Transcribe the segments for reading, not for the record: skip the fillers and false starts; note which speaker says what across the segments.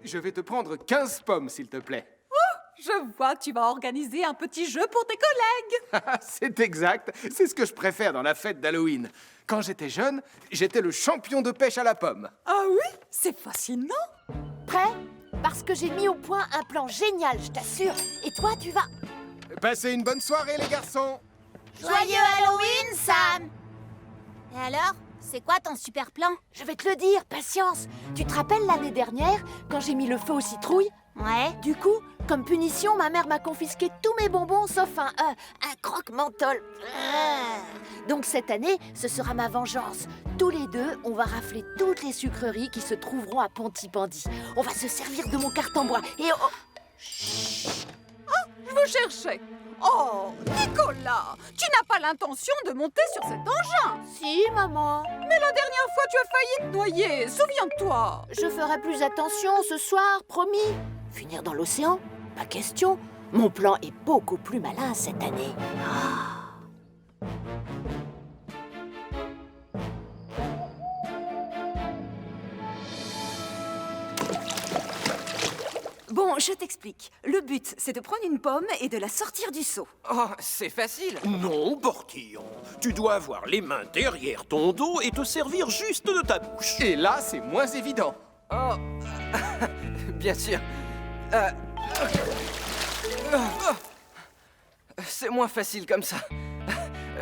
Speaker 1: Je vais te prendre 15 pommes, s'il te plaît.
Speaker 2: Je vois que tu vas organiser un petit jeu pour tes collègues.
Speaker 1: C'est exact. C'est ce que je préfère dans la fête d'Halloween. Quand j'étais jeune, j'étais le champion de pêche à la pomme.
Speaker 2: Ah oui? C'est fascinant.
Speaker 3: Prêt? Parce que j'ai mis au point un plan génial, je t'assure. Et toi, tu vas...
Speaker 1: Passez une bonne soirée, les garçons.
Speaker 4: Joyeux Halloween, Sam! Et alors, c'est quoi ton super plan?
Speaker 3: Je vais te le dire, patience. Tu te rappelles l'année dernière, quand j'ai mis le feu aux citrouilles?
Speaker 4: Ouais.
Speaker 3: Du coup, comme punition, ma mère m'a confisqué tous mes bonbons sauf un croque-menthol. Donc cette année, ce sera ma vengeance. Tous les deux, on va rafler toutes les sucreries qui se trouveront à Pontypandy. On va se servir de mon carton bois et...
Speaker 2: Je vous cherchais. Oh, Nicolas, tu n'as pas l'intention de monter sur cet engin.
Speaker 3: Si, maman.
Speaker 2: Mais la dernière fois, tu as failli te noyer. Souviens-toi.
Speaker 3: Je ferai plus attention ce soir, promis. Finir dans l'océan? Pas question. Mon plan est beaucoup plus malin cette année.
Speaker 2: Bon, je t'explique. Le but, c'est de prendre une pomme et de la sortir du seau.
Speaker 5: Oh, c'est facile.
Speaker 6: Non, Portillon. Tu dois avoir les mains derrière ton dos et te servir juste de ta bouche.
Speaker 1: Et là, c'est moins évident.
Speaker 5: Oh, bien sûr. C'est moins facile comme ça.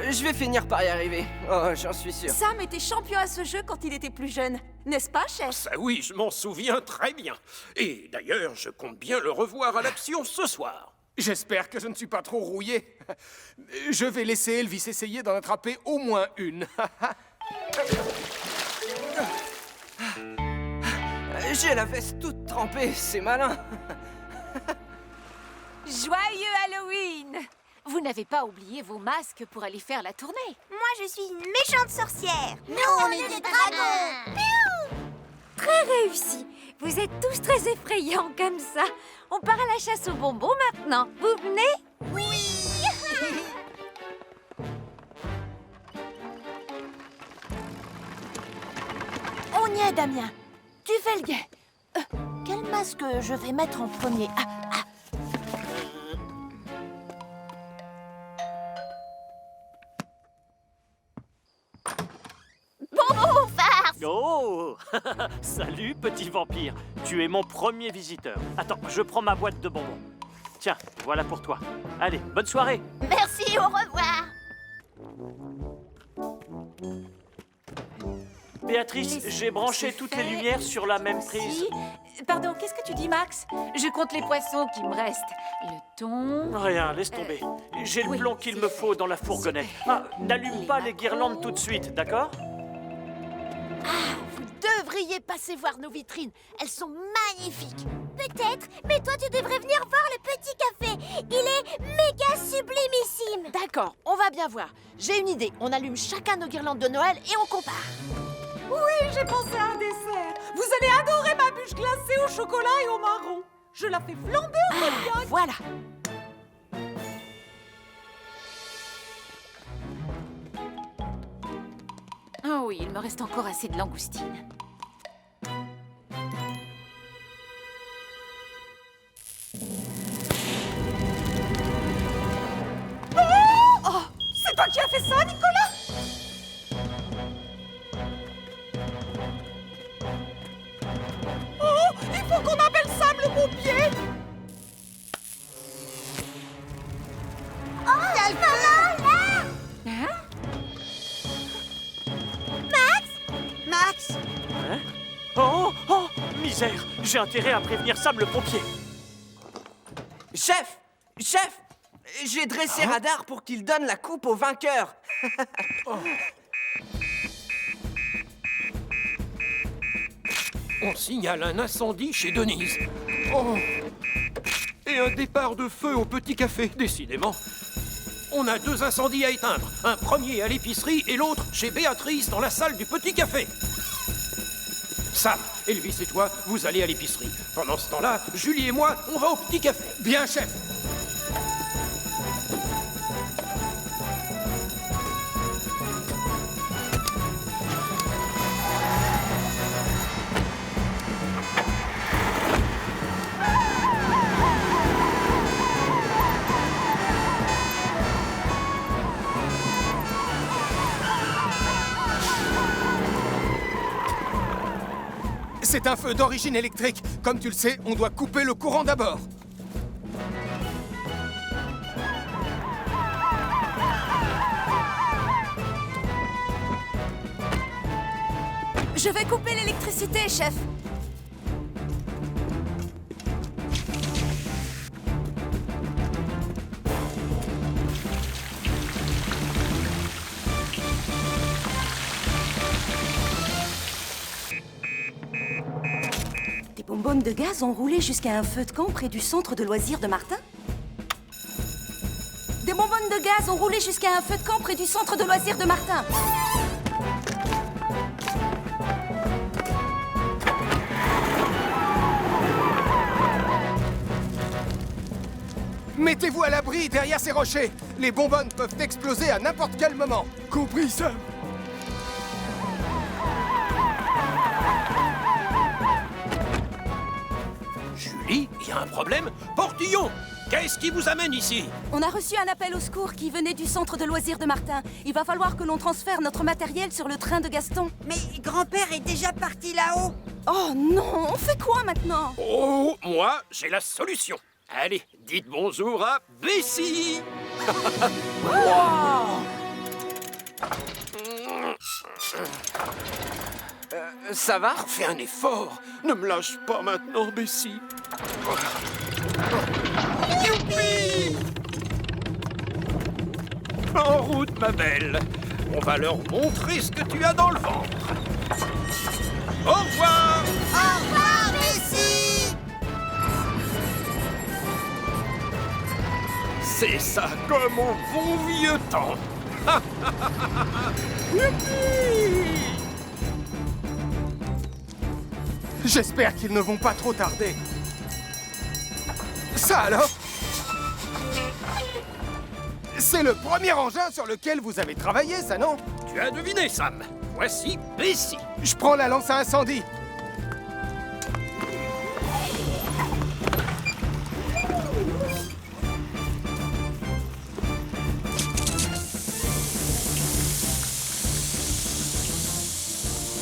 Speaker 5: Je vais finir par y arriver. Oh, j'en suis sûr.
Speaker 2: Sam était champion à ce jeu quand il était plus jeune. N'est-ce pas, chef?
Speaker 6: Ça oui, je m'en souviens très bien. Et d'ailleurs, je compte bien le revoir à l'action ce soir.
Speaker 1: J'espère que je ne suis pas trop rouillé. Je vais laisser Elvis essayer d'en attraper au moins une.
Speaker 5: J'ai la veste toute trempée, c'est malin.
Speaker 3: Joyeux Halloween! Vous n'avez pas oublié vos masques pour aller faire la tournée?
Speaker 4: Moi, je suis une méchante sorcière. Nous, on est des dragons.
Speaker 3: Très réussi! Vous êtes tous très effrayants comme ça. On part à la chasse aux bonbons maintenant. Vous venez?
Speaker 4: Oui.
Speaker 3: On y est, Damien. Tu fais le guet. Quel masque je vais mettre en premier?
Speaker 4: Bonbon farce.
Speaker 7: Oh Salut, petit vampire. Tu es mon premier visiteur. Attends, je prends ma boîte de bonbons. Tiens, voilà pour toi. Allez, bonne soirée.
Speaker 4: Merci, au revoir.
Speaker 7: Béatrice, j'ai branché toutes les lumières sur la même prise.
Speaker 2: Pardon, qu'est-ce que tu dis, Max? Je compte les poissons qui me restent. Le thon...
Speaker 7: Rien, laisse tomber. J'ai le
Speaker 2: oui,
Speaker 7: plomb qu'il me faut dans la fourgonnette. Ah, n'allume pas les guirlandes tout de suite, d'accord?
Speaker 3: Vous devriez passer voir nos vitrines. Elles sont magnifiques.
Speaker 4: Peut-être, mais toi, tu devrais venir voir le petit café. Il est méga sublimissime.
Speaker 3: D'accord, on va bien voir. J'ai une idée. On allume chacun nos guirlandes de Noël et on compare.
Speaker 2: Oui, j'ai pensé à un dessert. Vous allez adorer ma bûche glacée au chocolat et au marron. Je la fais flamber au cognac.
Speaker 3: Voilà.
Speaker 2: Ah oui, il me reste encore assez de langoustines. Oh, c'est toi qui as fait ça, Nicolas? Oh, il faut qu'on appelle Sam le pompier.
Speaker 4: Oh, il y a le feu là.
Speaker 2: Hein?
Speaker 4: Max.
Speaker 7: Hein? Oh, oh, misère. J'ai intérêt à prévenir Sam le pompier.
Speaker 5: Chef! Chef! J'ai dressé Radar pour qu'il donne la coupe au vainqueur.
Speaker 6: On signale un incendie chez Denise. Oh. Et un départ de feu au petit café, décidément. On a 2 incendies à éteindre. Un premier à l'épicerie et l'autre chez Béatrice dans la salle du petit café. Sam, Elvis et toi, vous allez à l'épicerie. Pendant ce temps-là, Julie et moi, on va au petit café.
Speaker 1: Bien, chef. C'est un feu d'origine électrique. Comme tu le sais, on doit couper le courant d'abord.
Speaker 2: Je vais couper l'électricité, chef.
Speaker 8: Des bonbonnes de gaz ont roulé jusqu'à un feu de camp près du centre de loisirs de Martin. Des bonbonnes de gaz ont roulé jusqu'à un feu de camp près du centre de loisirs de Martin.
Speaker 1: Mettez-vous à l'abri derrière ces rochers. Les bonbonnes peuvent exploser à n'importe quel moment. Compris, Sam?
Speaker 6: Julie, il y a un problème? Portillon, qu'est-ce qui vous amène ici?
Speaker 8: On a reçu un appel au secours qui venait du centre de loisirs de Martin. Il va falloir que l'on transfère notre matériel sur le train de Gaston.
Speaker 9: Mais grand-père est déjà parti là-haut.
Speaker 8: Oh non, on fait quoi maintenant?
Speaker 6: Oh, moi, j'ai la solution. Allez, dites bonjour à Bessie.
Speaker 5: Ça va?
Speaker 6: Fais un effort. Ne me lâche pas maintenant, Bessie. Youpi! En route, ma belle. On va leur montrer ce que tu as dans le ventre. Au revoir!
Speaker 9: Au revoir, Bessie.
Speaker 6: C'est ça comme au bon vieux temps. Youpi!
Speaker 1: J'espère qu'ils ne vont pas trop tarder. Ça alors? C'est le premier engin sur lequel vous avez travaillé, ça, non?
Speaker 6: Tu as deviné, Sam. Voici Bessie.
Speaker 1: Je prends la lance à incendie.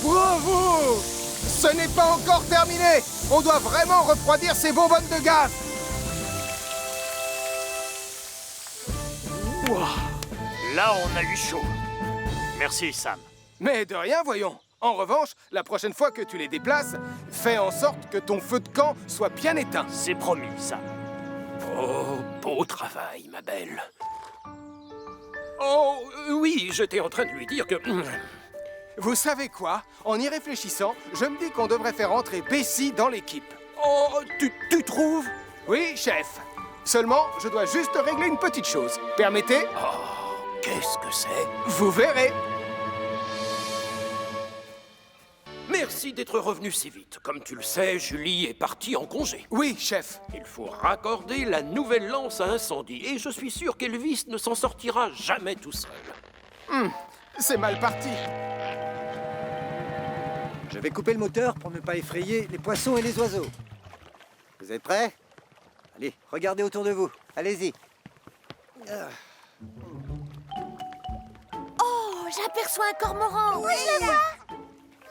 Speaker 1: Bravo! Ce n'est pas encore terminé! On doit vraiment refroidir ces bonbonnes de gaz!
Speaker 7: Ouah, là, on a eu chaud. Merci, Sam.
Speaker 1: Mais de rien, voyons. En revanche, la prochaine fois que tu les déplaces, fais en sorte que ton feu de camp soit bien éteint.
Speaker 7: C'est promis, Sam.
Speaker 6: Oh, beau travail, ma belle. Oh, oui, j'étais en train de lui dire que...
Speaker 1: Vous savez quoi? En y réfléchissant, je me dis qu'on devrait faire entrer Bessie dans l'équipe.
Speaker 6: Oh, tu trouves?
Speaker 1: Oui, chef. Seulement, je dois juste régler une petite chose. Permettez?
Speaker 6: Oh, qu'est-ce que c'est?
Speaker 1: Vous verrez.
Speaker 6: Merci d'être revenu si vite. Comme tu le sais, Julie est partie en congé.
Speaker 1: Oui, chef.
Speaker 6: Il faut raccorder la nouvelle lance à incendie. Et je suis sûr qu'Elvis ne s'en sortira jamais tout seul.
Speaker 1: C'est mal parti.
Speaker 10: Je vais couper le moteur pour ne pas effrayer les poissons et les oiseaux. Vous êtes prêts? Allez, regardez autour de vous. Allez-y.
Speaker 3: Oh, j'aperçois un cormoran.
Speaker 4: Oui, je le vois.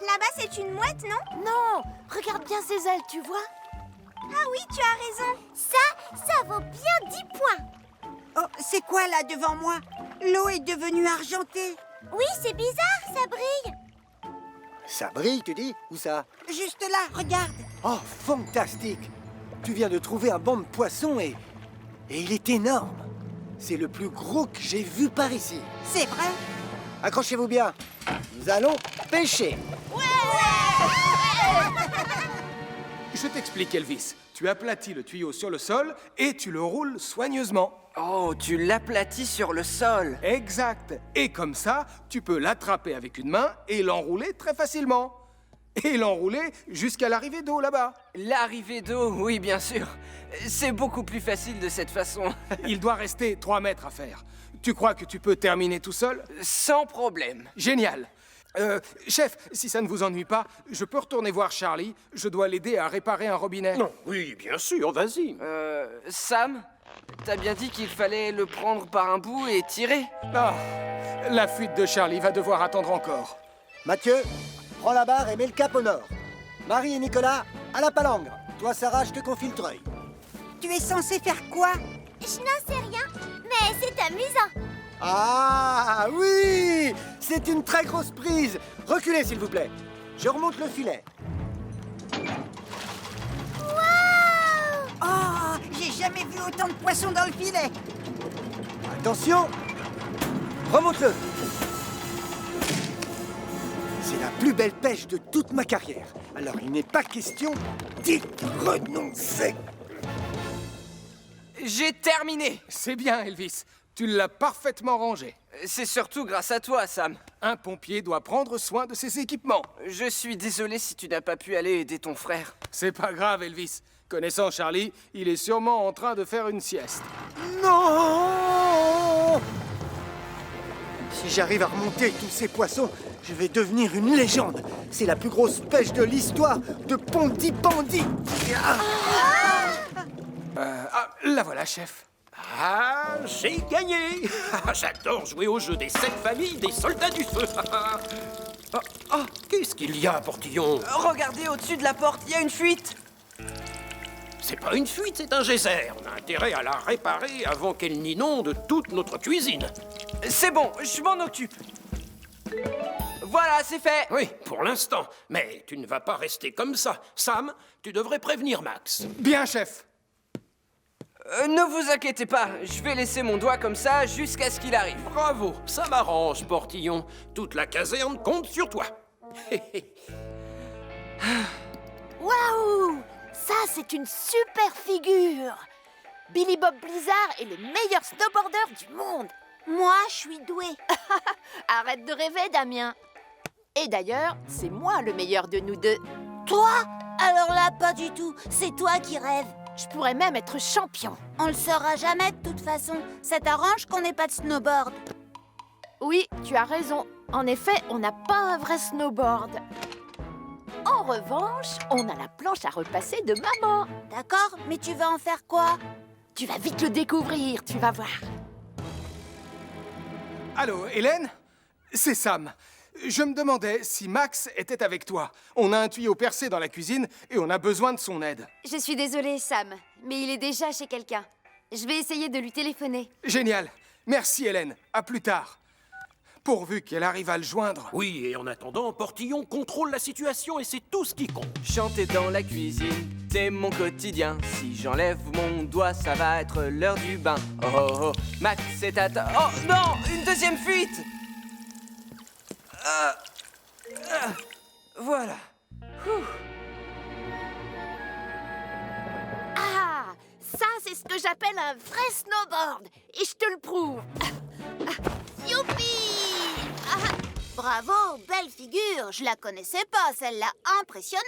Speaker 4: Là-bas, c'est une mouette, non?
Speaker 3: Non, regarde bien ses ailes, tu vois?
Speaker 4: Ah oui, tu as raison. Ça vaut bien 10 points.
Speaker 9: Oh, c'est quoi là devant moi? L'eau est devenue argentée.
Speaker 4: Oui, c'est bizarre, ça brille.
Speaker 10: Ça brille, tu dis? Où ça?
Speaker 9: Juste là, regarde.
Speaker 10: Oh, fantastique! Tu viens de trouver un banc de poissons et il est énorme. C'est le plus gros que j'ai vu par ici.
Speaker 9: C'est vrai?
Speaker 10: Accrochez-vous bien. Nous allons pêcher.
Speaker 1: Je t'explique, Elvis. Tu aplatis le tuyau sur le sol et tu le roules soigneusement.
Speaker 5: Oh, tu l'aplatis sur le sol.
Speaker 1: Exact. Et comme ça, tu peux l'attraper avec une main et l'enrouler très facilement. Et l'enrouler jusqu'à l'arrivée d'eau là-bas.
Speaker 5: L'arrivée d'eau, oui, bien sûr. C'est beaucoup plus facile de cette façon.
Speaker 1: Il doit rester 3 mètres à faire. Tu crois que tu peux terminer tout seul?
Speaker 5: Sans problème.
Speaker 1: Génial. Chef, si ça ne vous ennuie pas, je peux retourner voir Charlie. Je dois l'aider à réparer un robinet.
Speaker 6: Non, oui, bien sûr, vas-y.
Speaker 5: Sam, t'as bien dit qu'il fallait le prendre par un bout et tirer?
Speaker 1: Ah, la fuite de Charlie va devoir attendre encore.
Speaker 10: Mathieu, prends la barre et mets le cap au nord. Marie et Nicolas, à la palangre. Toi, Sarah, je te confie le treuil.
Speaker 9: Tu es censé faire quoi?
Speaker 4: Je n'en sais rien, mais c'est amusant.
Speaker 10: Ah oui! C'est une très grosse prise. Reculez, s'il vous plaît. Je remonte le filet.
Speaker 9: Oh, j'ai jamais vu autant de poissons dans le filet.
Speaker 10: Attention! Remonte-le. C'est la plus belle pêche de toute ma carrière. Alors, il n'est pas question d'y renoncer.
Speaker 5: J'ai terminé.
Speaker 1: C'est bien, Elvis. Tu l'as parfaitement rangé.
Speaker 5: C'est surtout grâce à toi, Sam.
Speaker 1: Un pompier doit prendre soin de ses équipements.
Speaker 5: Je suis désolé si tu n'as pas pu aller aider ton frère.
Speaker 1: C'est pas grave, Elvis. Connaissant Charlie, il est sûrement en train de faire une sieste.
Speaker 10: Non! Si j'arrive à remonter tous ces poissons, je vais devenir une légende. C'est la plus grosse pêche de l'histoire de Pontypandy.
Speaker 1: La voilà, chef.
Speaker 6: Ah, j'ai gagné. J'adore jouer au jeu des 7 familles des soldats du feu. Qu'est-ce qu'il y a, Portillon?
Speaker 5: Regardez au-dessus de la porte, il y a une fuite.
Speaker 6: C'est pas une fuite, c'est un geyser. On a intérêt à la réparer avant qu'elle n'inonde toute notre cuisine.
Speaker 5: C'est bon, je m'en occupe. Voilà, c'est fait.
Speaker 6: Oui, pour l'instant. Mais tu ne vas pas rester comme ça. Sam, tu devrais prévenir Max.
Speaker 1: Bien, chef.
Speaker 5: Ne vous inquiétez pas, je vais laisser mon doigt comme ça jusqu'à ce qu'il arrive.
Speaker 6: Bravo, ça m'arrange, Portillon. Toute la caserne compte sur toi.
Speaker 3: Waouh! Ça, c'est une super figure! Billy Bob Blizzard est le meilleur snowboarder du monde!
Speaker 4: Moi, je suis douée.
Speaker 3: Arrête de rêver, Damien! Et d'ailleurs, c'est moi le meilleur de nous deux.
Speaker 4: Toi? Alors là, pas du tout. C'est toi qui rêves.
Speaker 3: Je pourrais même être champion.
Speaker 4: On le saura jamais de toute façon. Ça t'arrange qu'on n'ait pas de snowboard?
Speaker 3: Oui, tu as raison. En effet, on n'a pas un vrai snowboard. En revanche, on a la planche à repasser de maman.
Speaker 4: D'accord, mais tu vas en faire quoi?
Speaker 3: Tu vas vite le découvrir, tu vas voir.
Speaker 1: Allô, Hélène? C'est Sam. Je me demandais si Max était avec toi. On a un tuyau percé dans la cuisine et on a besoin de son aide.
Speaker 8: Je suis désolée, Sam, mais il est déjà chez quelqu'un. Je vais essayer de lui téléphoner.
Speaker 1: Génial. Merci, Hélène. À plus tard. Pourvu qu'elle arrive à le joindre.
Speaker 6: Oui, et en attendant, Portillon contrôle la situation et c'est tout ce qui compte.
Speaker 5: Chanter dans la cuisine, c'est mon quotidien. Si j'enlève mon doigt, ça va être l'heure du bain. Oh oh oh, Max, c'est à ta... Oh non, une deuxième fuite. Voilà.
Speaker 3: Ah, ça, c'est ce que j'appelle un vrai snowboard. Et je te le prouve.
Speaker 4: Youpi! Bravo, belle figure. Je la connaissais pas, celle-là. Impressionnant.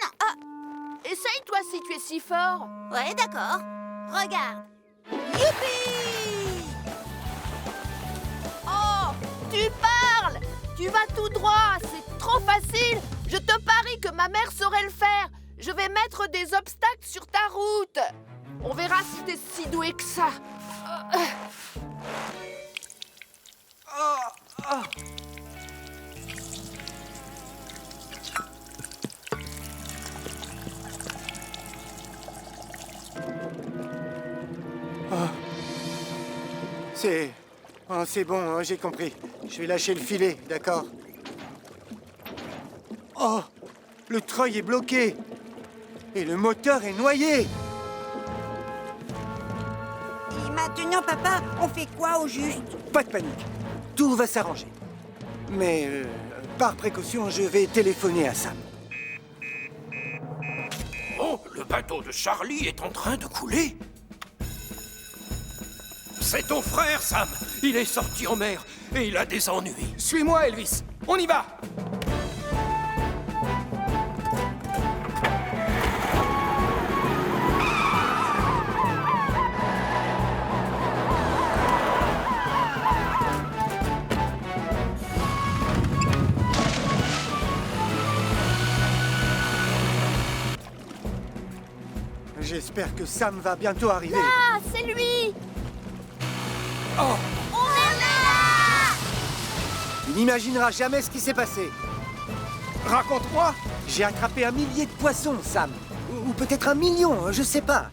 Speaker 3: Essaye, toi, si tu es si fort.
Speaker 4: Ouais, d'accord. Regarde. Youpi!
Speaker 3: Oh, tu parles! Tu vas tout droit, c'est trop facile. Je te parie que ma mère saurait le faire. Je vais mettre des obstacles sur ta route. On verra si t'es si doué que ça.
Speaker 10: C'est bon, hein, j'ai compris. Je vais lâcher le filet, d'accord? Oh, le treuil est bloqué. Et le moteur est noyé.
Speaker 9: Et maintenant, papa, on fait quoi au juste?
Speaker 10: Pas de panique. Tout va s'arranger. Mais, par précaution, je vais téléphoner à Sam.
Speaker 6: Oh, le bateau de Charlie est en train de couler. C'est ton frère, Sam. Il est sorti en mer et il a des ennuis.
Speaker 1: Suis-moi, Elvis. On y va.
Speaker 10: J'espère que Sam va bientôt arriver.
Speaker 3: Ah, c'est lui!
Speaker 1: Oh,
Speaker 10: Tu n'imagineras jamais ce qui s'est passé.
Speaker 1: Raconte-moi.
Speaker 10: J'ai attrapé 1 millier de poissons, Sam. Ou peut-être 1 million, je sais pas.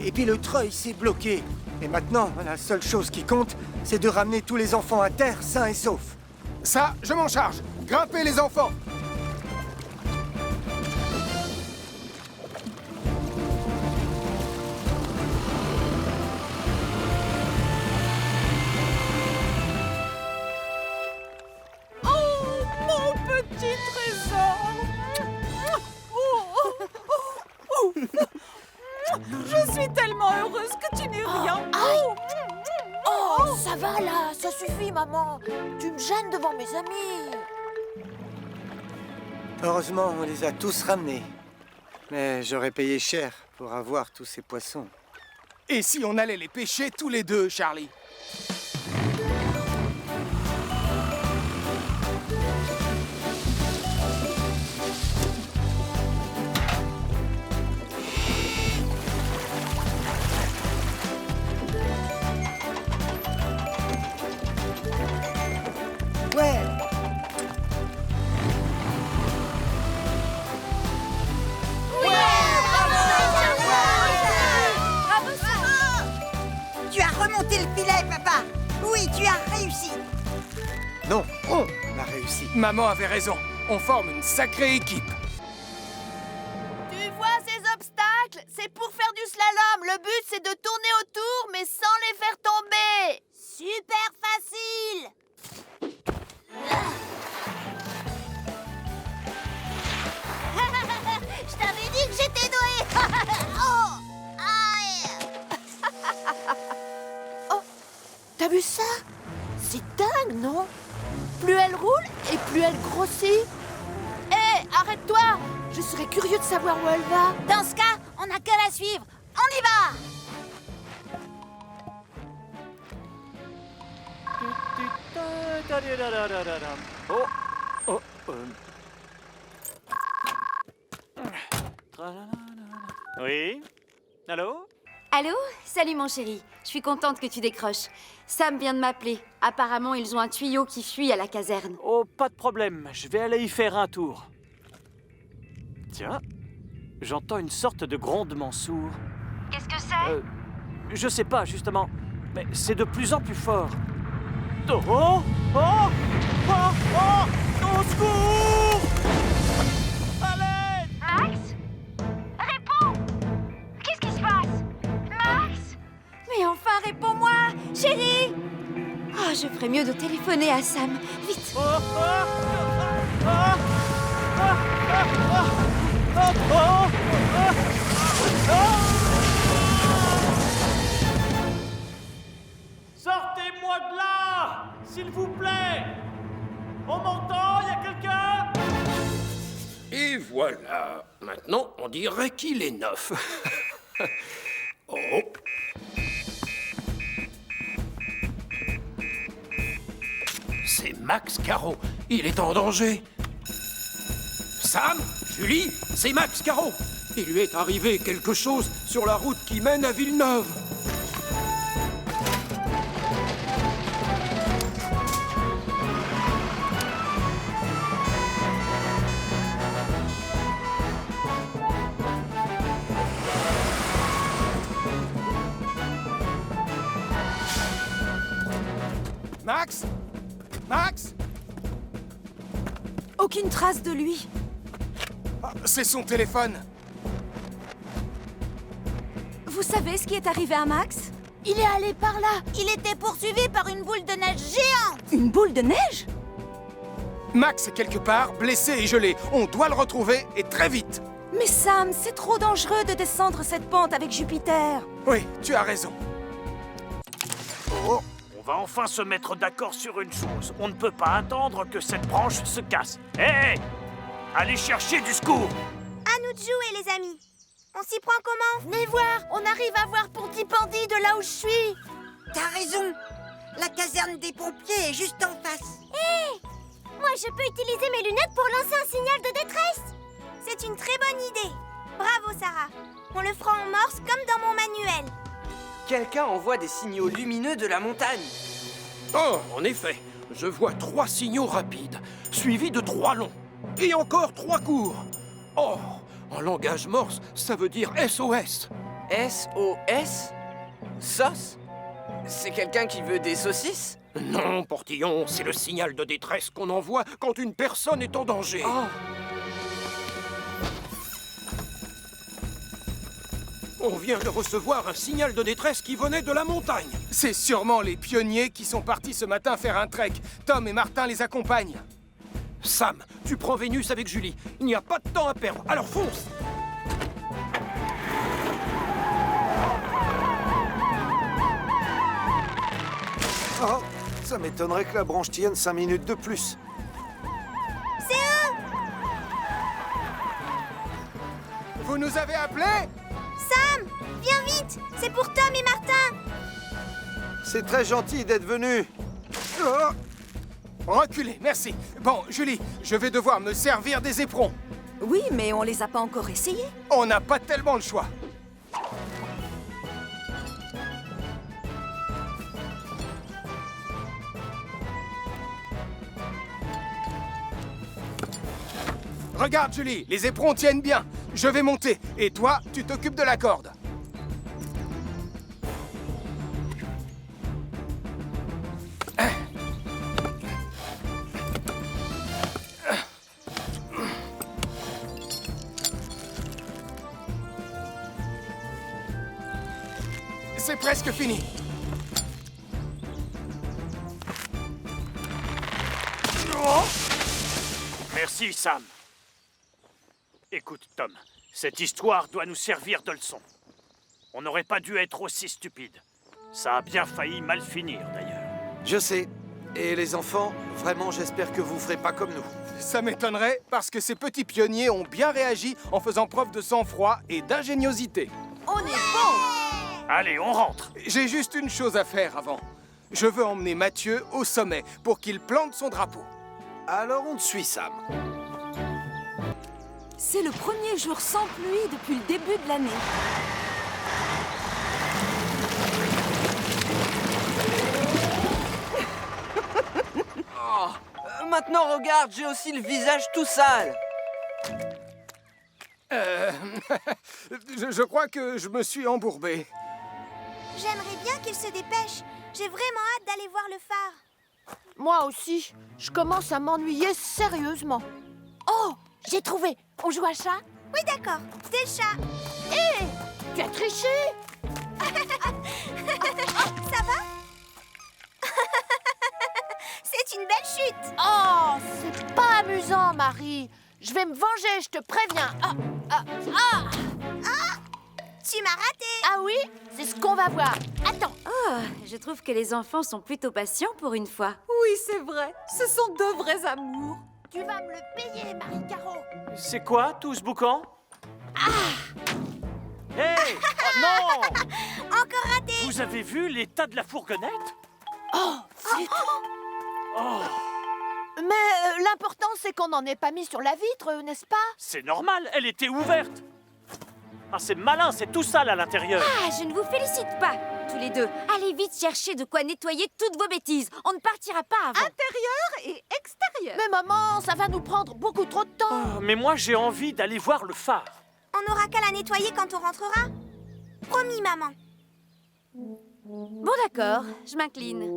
Speaker 10: Et puis le treuil s'est bloqué. Et maintenant, la seule chose qui compte, c'est de ramener tous les enfants à terre sains et saufs.
Speaker 1: Ça, je m'en charge. Grimpez les enfants.
Speaker 2: Oh, mon petit trésor. Je suis tellement heureuse que tu n'aies rien.
Speaker 3: Oh, ça va là, ça suffit, maman. Tu me gênes devant mes amis.
Speaker 10: Heureusement, on les a tous ramenés. Mais j'aurais payé cher pour avoir tous ces poissons.
Speaker 1: Et si on allait les pêcher tous les deux, Charlie?
Speaker 10: Ouais.
Speaker 9: Tu as remonté le filet, papa. Oui, tu as réussi.
Speaker 10: Non, on a réussi.
Speaker 1: Maman avait raison. On forme une sacrée équipe.
Speaker 3: Tu vois ces obstacles? C'est pour faire du slalom. Le but, c'est de tourner autour, mais sans les faire tomber.
Speaker 4: Super facile. Je t'avais dit que j'étais douée. Oh, aïe.
Speaker 3: Oh, t'as vu ça? C'est dingue, non? Plus elle roule et plus elle grossit. Hé, arrête-toi! Je serais curieux de savoir où elle va.
Speaker 4: Dans ce cas, on n'a qu'à la suivre. On y va.
Speaker 7: Oh, oh, Oui? Allô?
Speaker 8: Allô? Salut mon chéri. Je suis contente que tu décroches. Sam vient de m'appeler. Apparemment, ils ont un tuyau qui fuit à la caserne.
Speaker 7: Oh, pas de problème. Je vais aller y faire un tour. Tiens, j'entends une sorte de grondement sourd.
Speaker 8: Qu'est-ce que c'est?
Speaker 7: Je sais pas, justement. Mais c'est de plus en plus fort. Oh! Oh! Oh! Oh! Oh! Au secours! Allez!
Speaker 8: Max? Réponds! Qu'est-ce qui se passe? Max? Mais enfin, réponds-moi! Chérie! Oh, je ferais mieux de téléphoner à Sam. Vite!
Speaker 7: Oh! Oh! Oh! Oh! Oh! Oh! Oh! Sortez-moi de là! S'il vous plaît! On m'entend? Y a quelqu'un?
Speaker 6: Et voilà. Maintenant, on dirait qu'il est neuf. Oh. C'est Max Caro. Il est en danger. Sam, Julie, c'est Max Caro. Il lui est arrivé quelque chose sur la route qui mène à Villeneuve.
Speaker 1: Max? Max?
Speaker 8: Aucune trace de lui.
Speaker 1: Ah, c'est son téléphone.
Speaker 8: Vous savez ce qui est arrivé à Max?
Speaker 3: Il est allé par là.
Speaker 4: Il était poursuivi par une boule de neige géante.
Speaker 8: Une boule de neige?
Speaker 1: Max est quelque part, blessé et gelé. On doit le retrouver, et très vite.
Speaker 8: Mais Sam, c'est trop dangereux de descendre cette pente avec Jupiter.
Speaker 1: Oui, tu as raison.
Speaker 7: On va enfin se mettre d'accord sur une chose. On ne peut pas attendre que cette branche se casse. Hé! Allez chercher du secours!
Speaker 4: À nous de jouer, les amis. On s'y prend comment?
Speaker 3: Venez voir, on arrive à voir Pontypandy de là où je suis.
Speaker 9: T'as raison. La caserne des pompiers est juste en face.
Speaker 4: Hé! Moi, je peux utiliser mes lunettes pour lancer un signal de détresse. C'est une très bonne idée. Bravo, Sarah. On le fera en morse comme dans mon manuel.
Speaker 5: Quelqu'un envoie des signaux lumineux de la montagne.
Speaker 6: Oh, en effet, je vois 3 signaux rapides, suivis de 3 longs. Et encore 3 cours. Oh, en langage morse, ça veut dire SOS.
Speaker 5: SOS? Sauce? C'est quelqu'un qui veut des saucisses?
Speaker 6: Non, Portillon, c'est le signal de détresse qu'on envoie quand une personne est en danger.
Speaker 5: Oh.
Speaker 6: On vient de recevoir un signal de détresse qui venait de la montagne.
Speaker 1: C'est sûrement les pionniers qui sont partis ce matin faire un trek. Tom et Martin les accompagnent.
Speaker 6: Sam, tu prends Vénus avec Julie. Il n'y a pas de temps à perdre, alors fonce!
Speaker 11: Oh, ça m'étonnerait que la branche tienne 5 minutes de plus.
Speaker 4: C'est eux!
Speaker 1: Vous nous avez appelés?
Speaker 4: Sam, viens vite! C'est pour Tom et Martin!
Speaker 11: C'est très gentil d'être venu. Oh,
Speaker 1: Reculez, merci. Bon, Julie, je vais devoir me servir des éperons.
Speaker 2: Oui, mais on les a pas encore essayés.
Speaker 1: On n'a pas tellement le choix. Regarde, Julie, les éperons tiennent bien. Je vais monter. Et toi, tu t'occupes de la corde. C'est presque fini.
Speaker 7: Merci, Sam. Écoute, Tom, cette histoire doit nous servir de leçon. On n'aurait pas dû être aussi stupide. Ça a bien failli mal finir, d'ailleurs.
Speaker 11: je sais. Et les enfants, vraiment, j'espère que vous ferez pas comme nous.
Speaker 1: Ça m'étonnerait, parce que ces petits pionniers ont bien réagi en faisant preuve de sang-froid et d'ingéniosité.
Speaker 2: On est bon!
Speaker 7: Allez, on rentre.
Speaker 1: J'ai juste une chose à faire avant. Je veux emmener Mathieu au sommet pour qu'il plante son drapeau.
Speaker 11: Alors on te suit, Sam.
Speaker 2: C'est le premier jour sans pluie depuis le début de l'année.
Speaker 5: Maintenant, regarde, j'ai aussi le visage tout sale.
Speaker 1: Je crois que je me suis embourbé.
Speaker 4: J'aimerais bien qu'il se dépêche. J'ai vraiment hâte d'aller voir le phare.
Speaker 3: Moi aussi, je commence à m'ennuyer sérieusement. Oh, j'ai trouvé. On joue à chat?
Speaker 4: Oui, d'accord. C'est le chat.
Speaker 3: Hé, tu as triché?
Speaker 4: Ça va? C'est une belle chute.
Speaker 3: Oh, c'est pas amusant, Marie. Je vais me venger, je te préviens.
Speaker 4: Tu m'as raté.
Speaker 3: Ah oui? C'est ce qu'on va voir. Attends.
Speaker 8: Oh, je trouve que les enfants sont plutôt patients pour une fois.
Speaker 2: Oui, c'est vrai. Ce sont deux vrais amours.
Speaker 3: Tu vas me le payer, Marie-Caro.
Speaker 7: C'est quoi, tout ce boucan? Hé! Oh non!
Speaker 4: Encore raté.
Speaker 7: Vous avez vu l'état de la fourgonnette?
Speaker 3: Oh, zut. Mais l'important, c'est qu'on n'en ait pas mis sur la vitre, n'est-ce pas?
Speaker 7: C'est normal, elle était ouverte. Ah, c'est malin, c'est tout sale à l'intérieur.
Speaker 8: Ah, je ne vous félicite pas, tous les deux. Allez vite chercher de quoi nettoyer toutes vos bêtises. On ne partira pas avant.
Speaker 2: Intérieur et extérieur.
Speaker 3: Mais maman, ça va nous prendre beaucoup trop de temps.
Speaker 7: Ah, mais moi, j'ai envie d'aller voir le phare.
Speaker 4: On n'aura qu'à la nettoyer quand on rentrera. Promis, maman.
Speaker 8: Bon, d'accord, je m'incline.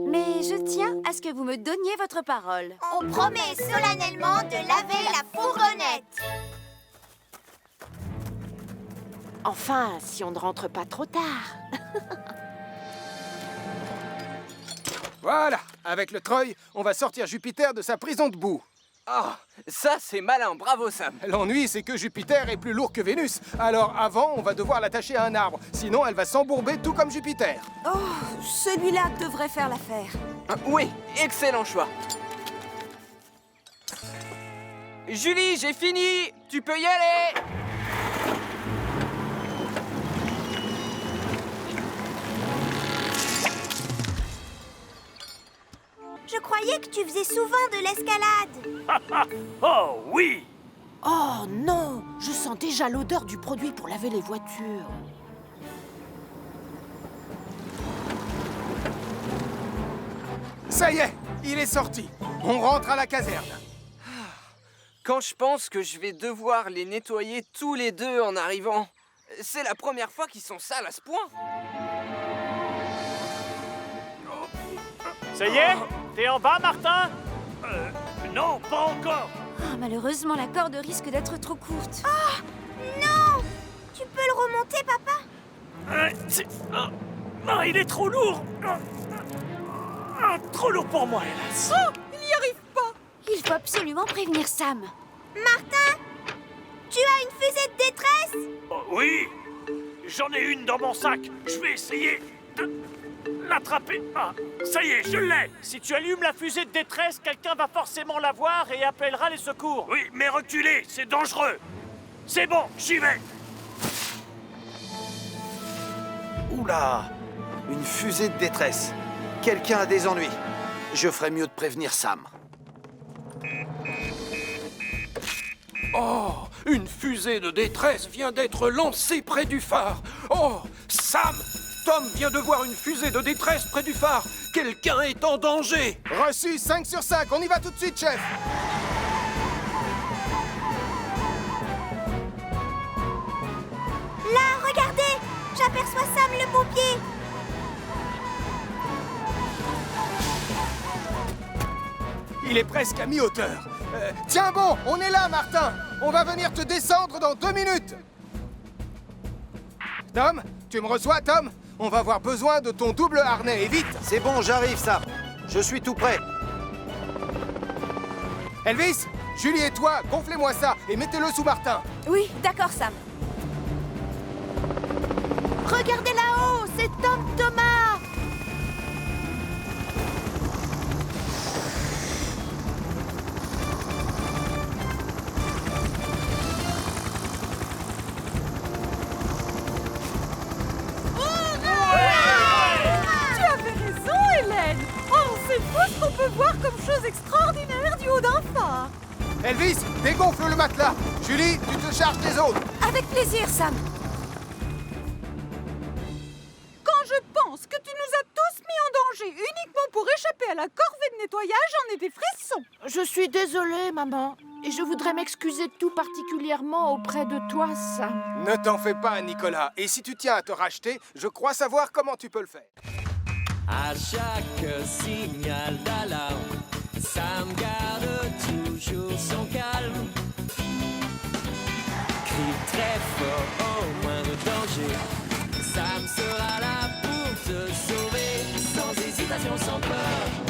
Speaker 8: Mais je tiens à ce que vous me donniez votre parole.
Speaker 4: On promet solennellement de laver la fourgonnette.
Speaker 3: Enfin, si on ne rentre pas trop tard.
Speaker 1: Voilà, avec le treuil, on va sortir Jupiter de sa prison de boue.
Speaker 5: Ah, ça c'est malin, bravo Sam.
Speaker 1: L'ennui, c'est que Jupiter est plus lourd que Vénus. Alors avant, on va devoir l'attacher à un arbre. Sinon, elle va s'embourber tout comme Jupiter.
Speaker 2: Oh, celui-là devrait faire l'affaire.
Speaker 5: Oui, excellent choix. Julie, j'ai fini. Tu peux y aller.
Speaker 4: Je croyais que tu faisais souvent de l'escalade.
Speaker 7: Oh oui!
Speaker 3: Oh non, je sens déjà l'odeur du produit pour laver les voitures.
Speaker 1: Ça y est, il est sorti. On rentre à la caserne.
Speaker 5: Quand je pense que je vais devoir les nettoyer tous les deux en arrivant, c'est la première fois qu'ils sont sales à ce point.
Speaker 7: Ça y est? T'es en bas, Martin? Non, pas encore.
Speaker 8: Ah, malheureusement, la corde risque d'être trop courte.
Speaker 4: Non! Tu peux le remonter, papa?
Speaker 7: Il est trop lourd. Trop lourd pour moi, hélas.
Speaker 2: Oh, il n'y arrive pas.
Speaker 8: Il faut absolument prévenir Sam.
Speaker 4: Martin? Tu as une fusée de détresse?
Speaker 7: Oh, oui, j'en ai une dans mon sac. Je vais essayer de l'attraper. Ah, ça y est, je l'ai. Si tu allumes la fusée de détresse, quelqu'un va forcément la voir et appellera les secours. Oui, mais reculez, c'est dangereux. C'est bon, j'y vais.
Speaker 11: Oula! Une fusée de détresse. Quelqu'un a des ennuis. Je ferais mieux de prévenir Sam.
Speaker 6: Oh, une fusée de détresse vient d'être lancée près du phare. Oh, Sam, Tom vient de voir une fusée de détresse près du phare. Quelqu'un est en danger.
Speaker 1: Reçu, 5 sur 5, on y va tout de suite, chef.
Speaker 4: Là, regardez! J'aperçois Sam le pompier!
Speaker 1: Il est presque à mi-hauteur. Tiens bon, on est là, Martin. On va venir te descendre dans 2 minutes. Tom, tu me reçois, Tom? On va avoir besoin de ton double harnais, et vite.
Speaker 11: C'est bon, j'arrive, Sam. Je suis tout prêt.
Speaker 1: Elvis, Julie et toi, gonflez-moi ça et mettez-le sous Martin.
Speaker 8: Oui, d'accord, Sam.
Speaker 3: Regardez là-haut, c'est Tom Thomas.
Speaker 2: Tu avais raison, Hélène. Oh, c'est fou ce qu'on peut voir comme chose extraordinaire du haut d'un phare.
Speaker 1: Elvis, dégonfle le matelas. Julie, tu te charges des autres.
Speaker 8: Avec plaisir, Sam.
Speaker 2: Quand je pense que tu nous as tous mis en danger uniquement pour échapper à la corvée de nettoyage, j'en ai des frissons.
Speaker 3: Je suis désolée, maman. Et je voudrais m'excuser tout particulièrement auprès de toi, Sam.
Speaker 1: Ne t'en fais pas, Nicolas. Et si tu tiens à te racheter, je crois savoir comment tu peux le faire.
Speaker 12: À chaque signal d'alarme, Sam garde toujours son calme. Crie très fort au moindre danger. Sam sera là pour te sauver, sans hésitation, sans peur.